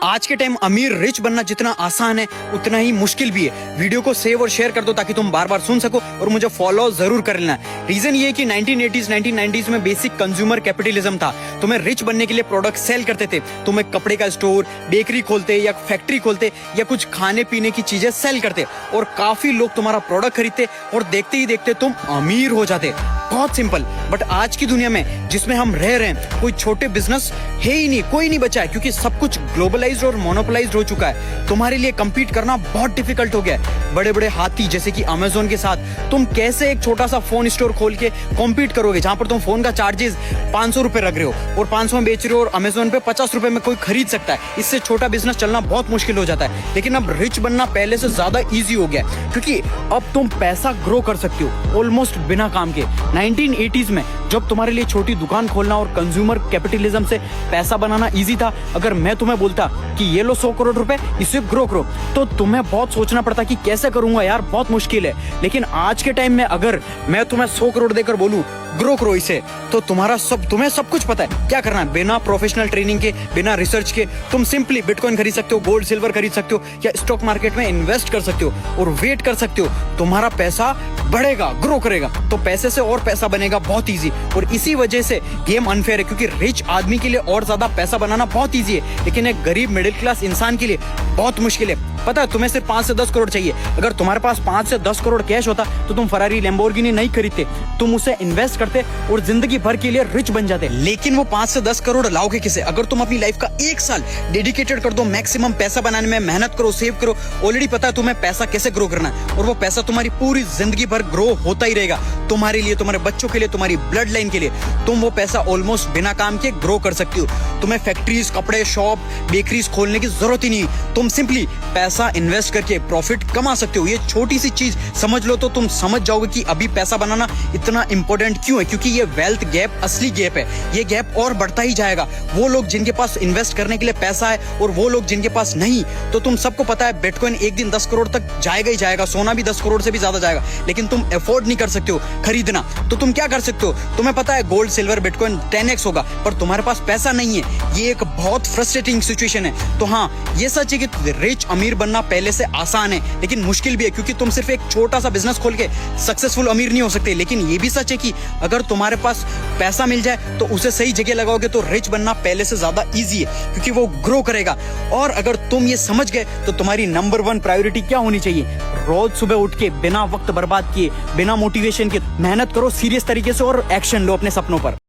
आज के टाइम अमीर रिच बनना जितना आसान है उतना ही मुश्किल भी है। वीडियो को सेव और शेयर कर दो ताकि तुम बार बार सुन सको और मुझे फॉलो जरूर कर लेना। रीजन ये है कि 1980s 1990s में बेसिक कंज्यूमर कैपिटलिज्म था। तुम्हें रिच बनने के लिए प्रोडक्ट सेल करते थे। तुम्हें कपड़े का स्टोर, बेकरी खोलते या फैक्ट्री खोलते या कुछ खाने पीने की चीजें सेल करते और काफी लोग तुम्हारा प्रोडक्ट खरीदते और देखते ही देखते तुम अमीर हो जाते। बहुत सिंपल। बट आज की दुनिया में जिसमें हम रह रहे हैं कोई छोटे बिजनेस है ही नहीं, कोई नहीं बचा है, क्योंकि सब कुछ ग्लोबलाइज्ड और मोनोपोलाइज्ड हो चुका है। तुम्हारे लिए compete करना बहुत डिफिकल्ट हो गया है। बड़े बड़े हाथी जैसे कि अमेजोन के साथ तुम कैसे एक छोटा सा फोन स्टोर खोल के compete करोगे, जहां पर तुम फोन का चार्जेस 500 रुपए रख रहे हो और 500 में बेच रहे हो और अमेजोन पे 50 रुपए में कोई खरीद सकता है। इससे छोटा बिजनेस चलना बहुत मुश्किल हो जाता है। लेकिन अब रिच बनना पहले से ज्यादा ईजी हो गया है, क्योंकि अब तुम पैसा ग्रो कर सकते हो ऑलमोस्ट बिना काम के। 1980s में जब तुम्हारे लिए छोटी दुकान खोलना और कंज्यूमर कैपिटलिज्म से पैसा बनाना इजी था, अगर मैं तुम्हें बोलता कि ये लो 100 करोड़ रुपए, इसे ग्रो करो, तो तुम्हें बहुत सोचना पड़ता कि कैसे करूंगा यार, बहुत मुश्किल है। लेकिन आज के टाइम में अगर मैं तुम्हें 100 करोड़ देकर बोलूं ग्रो करो इसे, तो तुम्हें सब कुछ पता है क्या करना है। बिना प्रोफेशनल ट्रेनिंग के, बिना रिसर्च के तुम सिंपली बिटकॉइन खरीद सकते हो, गोल्ड सिल्वर खरीद सकते हो या स्टॉक मार्केट में इन्वेस्ट कर सकते हो और वेट कर सकते हो। तुम्हारा पैसा बढ़ेगा, ग्रो करेगा, तो पैसे से और पैसा बनेगा बहुत इजी। और इसी वजह से गेम अनफेयर है, क्योंकि रिच आदमी के लिए और ज्यादा पैसा बनाना बहुत इजी है, लेकिन एक गरीब मिडिल क्लास इंसान के लिए बहुत मुश्किल है। पता है, तुम्हें सिर्फ 5 से 10 करोड़ चाहिए। अगर तुम्हारे पास 5 से 10 करोड़ कैश होता तो तुम फरारी लैम्बोर्गिनी नहीं खरीदते, तुम उसे इन्वेस्ट करते और जिंदगी भर के लिए रिच बन जाते। लेकिन वो 5 से 10 करोड़ लाओगे किसे? अगर तुम अपनी लाइफ का 1 साल डेडिकेटेड कर दो मैक्सिमम पैसा बनाने में, मेहनत करो, सेव करो, ऑलरेडी पता है तुम्हें पैसा कैसे ग्रो करना है, और वो पैसा तुम्हारी पूरी जिंदगी भर ग्रो होता ही रहेगा। तुम्हारे लिए, तुम्हारे बच्चों के लिए, तुम्हारी ब्लड लाइन के लिए तुम वो पैसा ऑलमोस्ट बिना काम के ग्रो कर सकती हो। तुम्हें फैक्ट्रीज, कपड़े शॉप, बेकरीज खोलने की जरूरत ही नहीं। तुम सिंपली पैसा इन्वेस्ट करके प्रॉफिट कमा सकते हो। ये छोटी सी चीज समझ लो तो तुम समझ जाओगे कि अभी पैसा बनाना इतना इंपॉर्टेंट क्यों है, क्योंकि ये वेल्थ गैप असली गैप है। ये गैप और बढ़ता ही जाएगा। वो लोग जिनके पास इन्वेस्ट करने के लिए पैसा है और वो लोग जिनके पास नहीं, तो तुम सबको पता है बिटकॉइन एक दिन 10 करोड़ तक जाएगा ही जाएगा, सोना भी 10 करोड़ से भी ज्यादा जाएगा, लेकिन तुम अफोर्ड नहीं कर सकते हो खरीदना। तो तुम क्या कर सकते हो? तुम्हें पता है गोल्ड सिल्वर बिटकॉइन 10x होगा, पर तुम्हारे पास पैसा नहीं है। ये एक बहुत फ्रस्ट्रेटिंग सिचुएशन है। तो हाँ, ये सच है कि रिच अमीर बनना पहले से आसान है, लेकिन मुश्किल भी है, क्योंकि तुम सिर्फ एक छोटा सा बिजनेस खोल के सक्सेसफुल अमीर नहीं हो सकते। लेकिन ये भी सच है कि अगर तुम्हारे पास पैसा मिल जाए तो उसे सही जगह लगाओगे तो रिच बनना पहले से ज्यादा इजी है, क्योंकि वो ग्रो करेगा। और अगर तुम ये समझ गए तो तुम्हारी नंबर 1 प्रायोरिटी क्या होनी चाहिए? रोज सुबह उठ के बिना वक्त बर्बाद किए, बिना मोटिवेशन के मेहनत करो सीरियस तरीके से और एक्शन लो अपने सपनों पर।